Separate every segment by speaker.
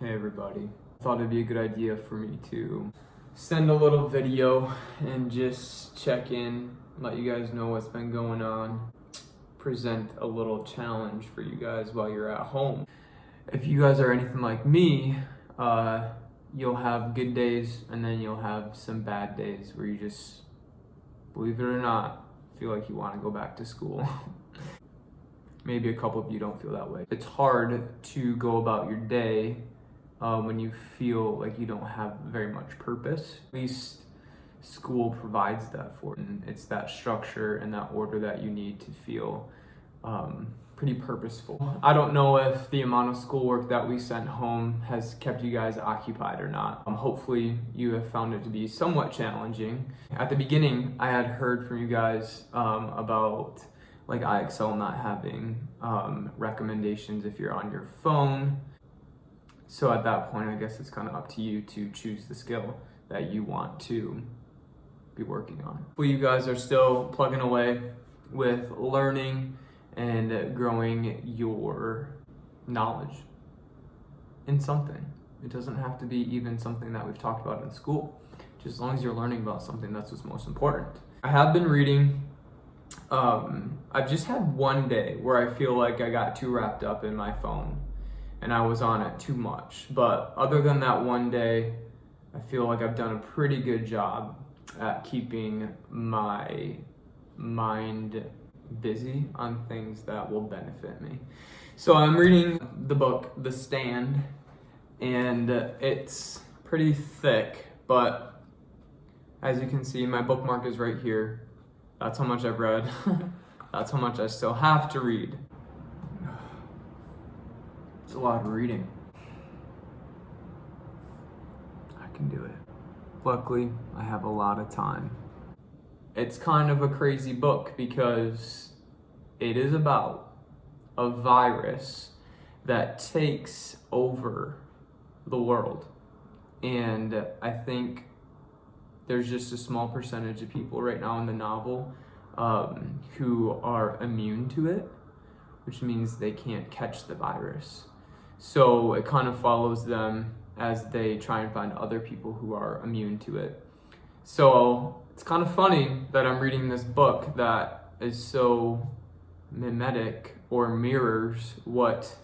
Speaker 1: Hey everybody. Thought it'd be a good idea for me to send a little video and just check in, let you guys know what's been going on, present a little challenge for you guys while you're at home. If you guys are anything like me, you'll have good days and then you'll have some bad days where you just, believe it or not, feel like you want to go back to school. Maybe a couple of you don't feel that way. It's hard to go about your day when you feel like you don't have very much purpose. At least school provides that for you. And it's that structure and that order that you need to feel pretty purposeful. I don't know if the amount of schoolwork that we sent home has kept you guys occupied or not. Hopefully you have found it to be somewhat challenging. At the beginning, I had heard from you guys about like IXL not having recommendations if you're on your phone. So at that point, I guess it's kind of up to you to choose the skill that you want to be working on. Well, you guys are still plugging away with learning and growing your knowledge in something. It doesn't have to be even something that we've talked about in school. Just as long as you're learning about something, that's what's most important. I have been reading. I've just had one day where I feel like I got too wrapped up in my phone and I was on it too much. But other than that one day, I feel like I've done a pretty good job at keeping my mind busy on things that will benefit me. So I'm reading the book, The Stand, and it's pretty thick, but as you can see, my bookmark is right here. That's how much I've read. That's how much I still have to read. It's a lot of reading. I can do it. Luckily, I have a lot of time. It's kind of a crazy book because it is about a virus that takes over the world. And I think there's just a small percentage of people right now in the novel who are immune to it, which means they can't catch the virus. So it kind of follows them as they try and find other people who are immune to it. So it's kind of funny that I'm reading this book that is so mimetic or mirrors what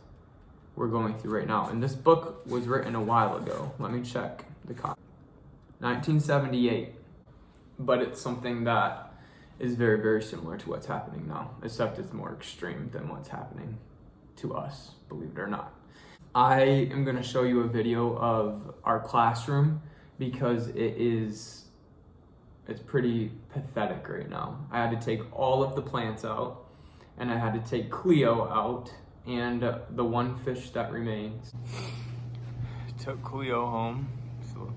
Speaker 1: we're going through right now. And this book was written a while ago. Let me check the copy. 1978, but it's something that is very, very similar to what's happening now, except it's more extreme than what's happening to us, believe it or not. I am going to show you a video of our classroom because it's pretty pathetic right now. I had to take all of the plants out, and I had to take Cleo out, and the one fish that remains. Took Cleo home, so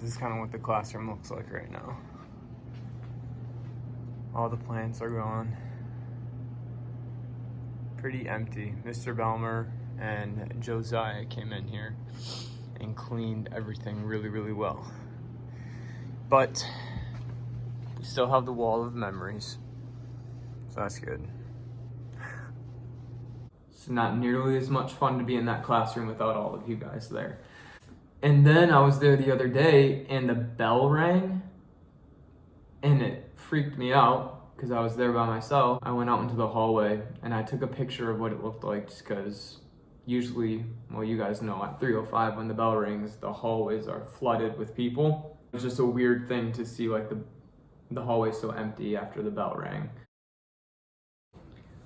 Speaker 1: this is kind of what the classroom looks like right now. All the plants are gone. Pretty empty. Mr. Belmer and Josiah came in here and cleaned everything really, really well. But we still have the wall of memories, so that's good. It's not nearly as much fun to be in that classroom without all of you guys there. And then I was there the other day and the bell rang and it freaked me out because I was there by myself. I went out into the hallway and I took a picture of what it looked like just because usually, well, you guys know at 3:05 when the bell rings, the hallways are flooded with people. It's just a weird thing to see like the hallway so empty after the bell rang.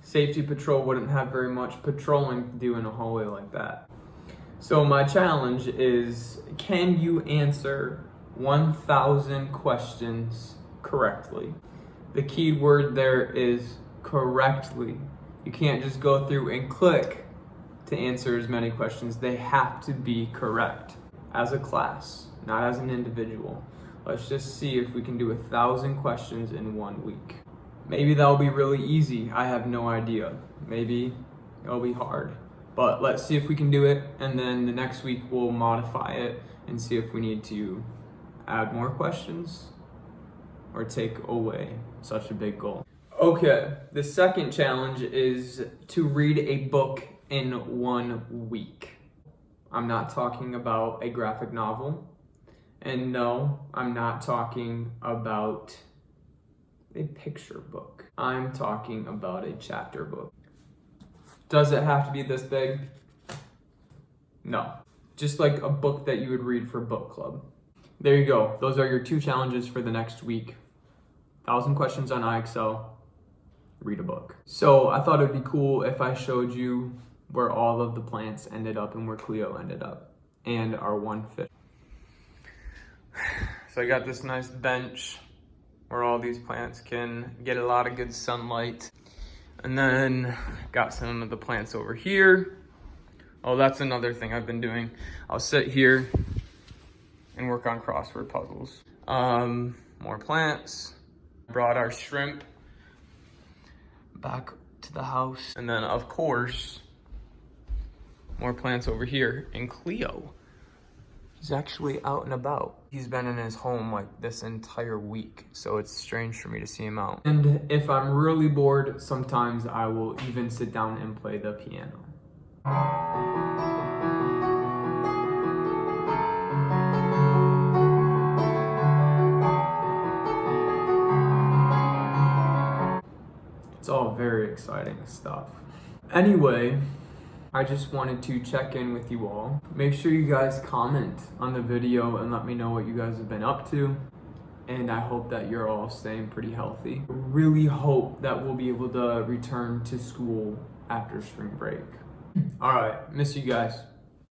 Speaker 1: Safety patrol wouldn't have very much patrolling to do in a hallway like that. So my challenge is, can you answer 1,000 questions correctly? The key word there is correctly. You can't just go through and click to answer as many questions. They have to be correct as a class, not as an individual. Let's just see if we can do 1,000 questions in 1 week. Maybe that'll be really easy. I have no idea. Maybe it'll be hard. But let's see if we can do it, and then the next week we'll modify it and see if we need to add more questions or take away such a big goal. Okay, the second challenge is to read a book in 1 week. I'm not talking about a graphic novel. And no, I'm not talking about a picture book. I'm talking about a chapter book. Does it have to be this big? No. Just like a book that you would read for book club. There you go. Those are your 2 challenges for the next week. 1,000 questions on IXL. Read a book. So I thought it'd be cool if I showed you where all of the plants ended up and where Cleo ended up. And our 1 fish. So I got this nice bench where all these plants can get a lot of good sunlight. And then got some of the plants over here. Oh, that's another thing I've been doing. I'll sit here and work on crossword puzzles. More plants. Brought our shrimp back to the house. And then of course, more plants over here. And Cleo, he's actually out and about. He's been in his home like this entire week, so it's strange for me to see him out. And if I'm really bored, sometimes I will even sit down and play the piano. It's all very exciting stuff. Anyway, I just wanted to check in with you all. Make sure you guys comment on the video and let me know what you guys have been up to. And I hope that you're all staying pretty healthy. Really hope that we'll be able to return to school after spring break. All right, miss you guys.